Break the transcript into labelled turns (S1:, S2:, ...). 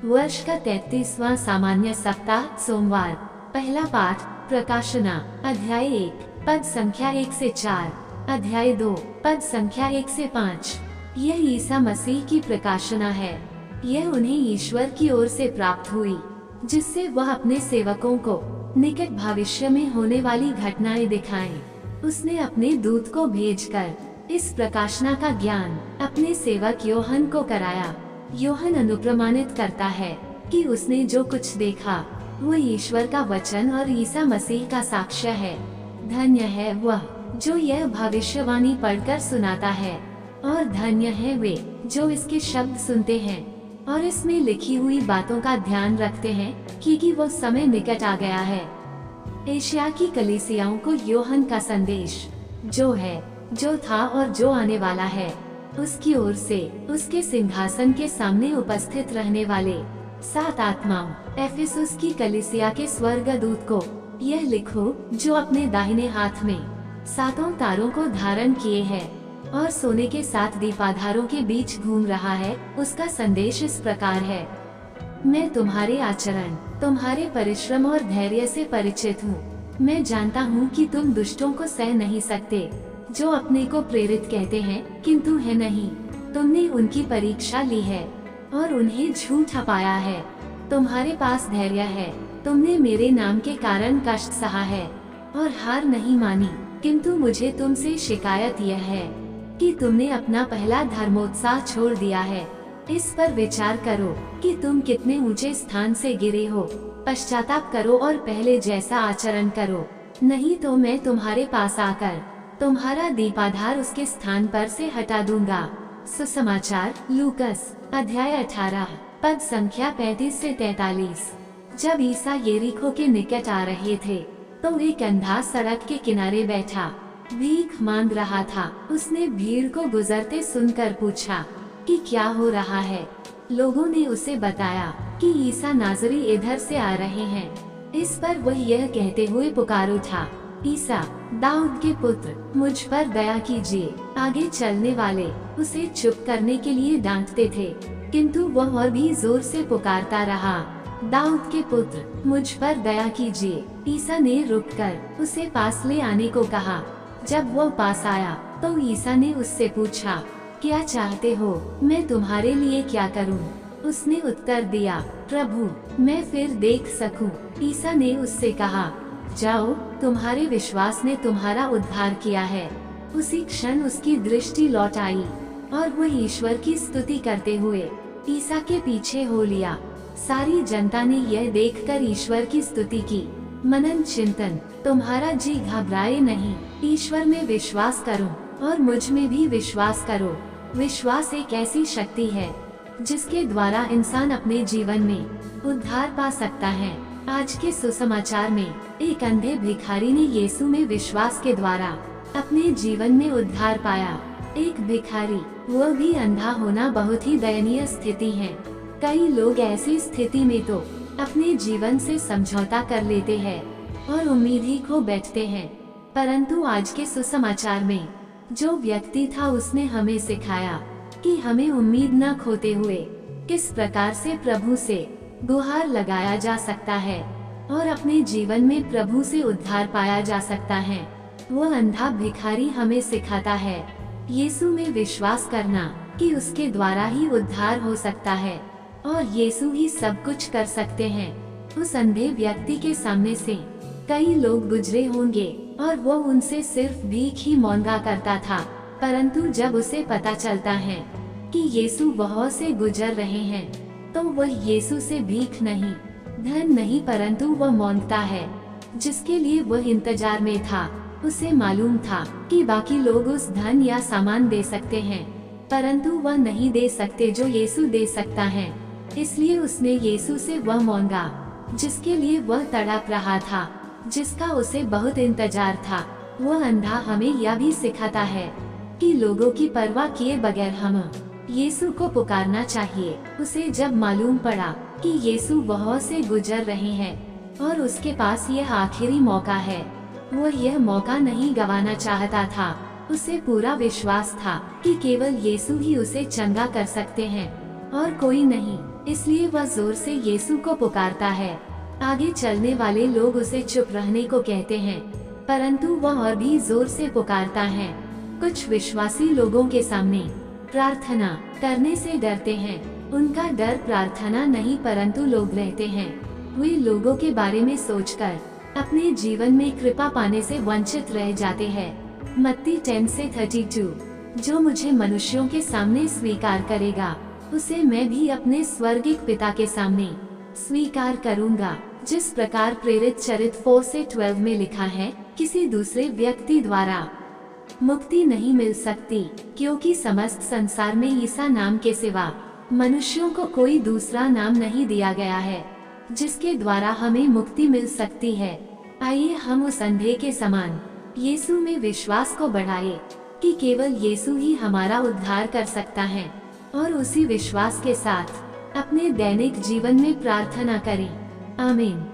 S1: वर्ष का 33वां सामान्य सप्ताह सोमवार। पहला पाठ प्रकाशना अध्याय 1 पद संख्या 1 से 4, अध्याय 2 पद संख्या 1 से 5। यह ईसा मसीह की प्रकाशना है। यह उन्हें ईश्वर की ओर से प्राप्त हुई, जिससे वह अपने सेवकों को निकट भविष्य में होने वाली घटनाएं दिखाएं। उसने अपने दूत को भेजकर इस प्रकाशना का ज्ञान अपने सेवक योहन को कराया। योहन अनुप्रमाणित करता है कि उसने जो कुछ देखा वो ईश्वर का वचन और ईसा मसीह का साक्ष्य है। धन्य है वह जो यह भविष्यवाणी पढ़कर सुनाता है, और धन्य है वे जो इसके शब्द सुनते हैं और इसमें लिखी हुई बातों का ध्यान रखते हैं, क्योंकि वो समय निकट आ गया है। एशिया की कलीसियाओं को योहन का संदेश, जो है, जो था और जो आने वाला है, उसकी ओर से उसके सिंहासन के सामने उपस्थित रहने वाले 7 आत्माओं एफिसुस की कलीसिया के स्वर्गदूत को यह लिखो, जो अपने दाहिने हाथ में 7 तारों को धारण किए है और सोने के 7 दीपाधारों के बीच घूम रहा है। उसका संदेश इस प्रकार है: मैं तुम्हारे आचरण, तुम्हारे परिश्रम और धैर्य से परिचित हूँ। मैं जानता हूँ कि तुम दुष्टों को सह नहीं सकते, जो अपने को प्रेरित कहते हैं किंतु है नहीं। तुमने उनकी परीक्षा ली है और उन्हें झूठा पाया है। तुम्हारे पास धैर्य है, तुमने मेरे नाम के कारण कष्ट सहा है और हार नहीं मानी। किंतु मुझे तुमसे शिकायत यह है कि तुमने अपना पहला धर्मोत्साह छोड़ दिया है। इस पर विचार करो कि तुम कितने ऊंचे स्थान से गिरे हो। पश्चाताप करो और पहले जैसा आचरण करो, नहीं तो मैं तुम्हारे पास आकर तुम्हारा दीपाधार उसके स्थान पर से हटा दूंगा। सुसमाचार लूकस अध्याय 18 पद संख्या 35 से 43। जब ईसा यरीहो के निकट आ रहे थे तो एक अंधा सड़क के किनारे बैठा भीख मांग रहा था। उसने भीड़ को गुजरते सुनकर पूछा कि क्या हो रहा है। लोगों ने उसे बताया कि ईसा नाजरी इधर से आ रहे हैं। इस पर वह यह कहते हुए पुकार उठा, ईसा दाऊद के पुत्र, मुझ पर दया कीजिए। आगे चलने वाले उसे चुप करने के लिए डांटते थे, किंतु वह और भी जोर से पुकारता रहा, दाऊद के पुत्र, मुझ पर दया कीजिए। ईसा ने रुककर उसे पास ले आने को कहा। जब वह पास आया तो ईसा ने उससे पूछा, क्या चाहते हो, मैं तुम्हारे लिए क्या करूं? उसने उत्तर दिया, प्रभु, मैं फिर देख सकूं। ईसा ने उससे कहा, जाओ, तुम्हारे विश्वास ने तुम्हारा उद्धार किया है। उसी क्षण उसकी दृष्टि लौट आई और वह ईश्वर की स्तुति करते हुए ईसा के पीछे हो लिया। सारी जनता ने यह देखकर ईश्वर की स्तुति की। मनन चिंतन। तुम्हारा जी घबराए नहीं, ईश्वर में विश्वास करो और मुझ में भी विश्वास करो। विश्वास एक ऐसी शक्ति है जिसके द्वारा इंसान अपने जीवन में उद्धार पा सकता है। आज के सुसमाचार में एक अंधे भिखारी ने यीशु में विश्वास के द्वारा अपने जीवन में उद्धार पाया। एक भिखारी, वह भी अंधा होना बहुत ही दयनीय स्थिति है। कई लोग ऐसी स्थिति में तो अपने जीवन से समझौता कर लेते हैं और उम्मीद ही खो बैठते हैं। परंतु आज के सुसमाचार में जो व्यक्ति था, उसने हमें सिखाया कि हमें उम्मीद न खोते हुए किस प्रकार से प्रभु से गुहार लगाया जा सकता है और अपने जीवन में प्रभु से उद्धार पाया जा सकता है। वह अंधा भिखारी हमें सिखाता है यीशु में विश्वास करना कि उसके द्वारा ही उद्धार हो सकता है और यीशु ही सब कुछ कर सकते हैं। उस अंधे व्यक्ति के सामने से कई लोग गुजरे होंगे और वो उनसे सिर्फ भीख ही मांगा करता था, परंतु जब उसे पता चलता है कि यीशु वहाँ से गुजर रहे हैं तो वह यीशु से भीख नहीं, धन नहीं, परंतु वह मांगता है जिसके लिए वह इंतजार में था। उसे मालूम था कि बाकी लोग उस धन या सामान दे सकते हैं, परंतु वह नहीं दे सकते जो यीशु दे सकता है। इसलिए उसने यीशु से वह मांगा जिसके लिए वह तड़प रहा था, जिसका उसे बहुत इंतजार था। वह अंधा हमें यह भी सिखाता है कि लोगों की परवाह किए बगैर हम यीशु को पुकारना चाहिए। उसे जब मालूम पड़ा कि यीशु वहाँ से गुजर रहे हैं और उसके पास यह आखिरी मौका है, वह यह मौका नहीं गंवाना चाहता था। उसे पूरा विश्वास था कि केवल यीशु ही उसे चंगा कर सकते हैं और कोई नहीं। इसलिए वह जोर से यीशु को पुकारता है। आगे चलने वाले लोग उसे चुप रहने को कहते हैं, परंतु वह और भी जोर से पुकारता है। कुछ विश्वासी लोगों के सामने प्रार्थना करने से डरते हैं। उनका डर प्रार्थना नहीं परंतु लोग रहते हैं। वे लोगों के बारे में सोचकर अपने जीवन में कृपा पाने से वंचित रह जाते हैं। मत्ती 10:32, जो मुझे मनुष्यों के सामने स्वीकार करेगा उसे मैं भी अपने स्वर्गिक पिता के सामने स्वीकार करूंगा। जिस प्रकार प्रेरित चरित्र 4:12 में लिखा है, किसी दूसरे व्यक्ति द्वारा मुक्ति नहीं मिल सकती, क्योंकि समस्त संसार में ईसा नाम के सिवा मनुष्यों को कोई दूसरा नाम नहीं दिया गया है जिसके द्वारा हमें मुक्ति मिल सकती है। आइए हम उस अंधे के समान यीशु में विश्वास को बढ़ाए कि केवल यीशु ही हमारा उद्धार कर सकता है, और उसी विश्वास के साथ अपने दैनिक जीवन में प्रार्थना करें। आमीन।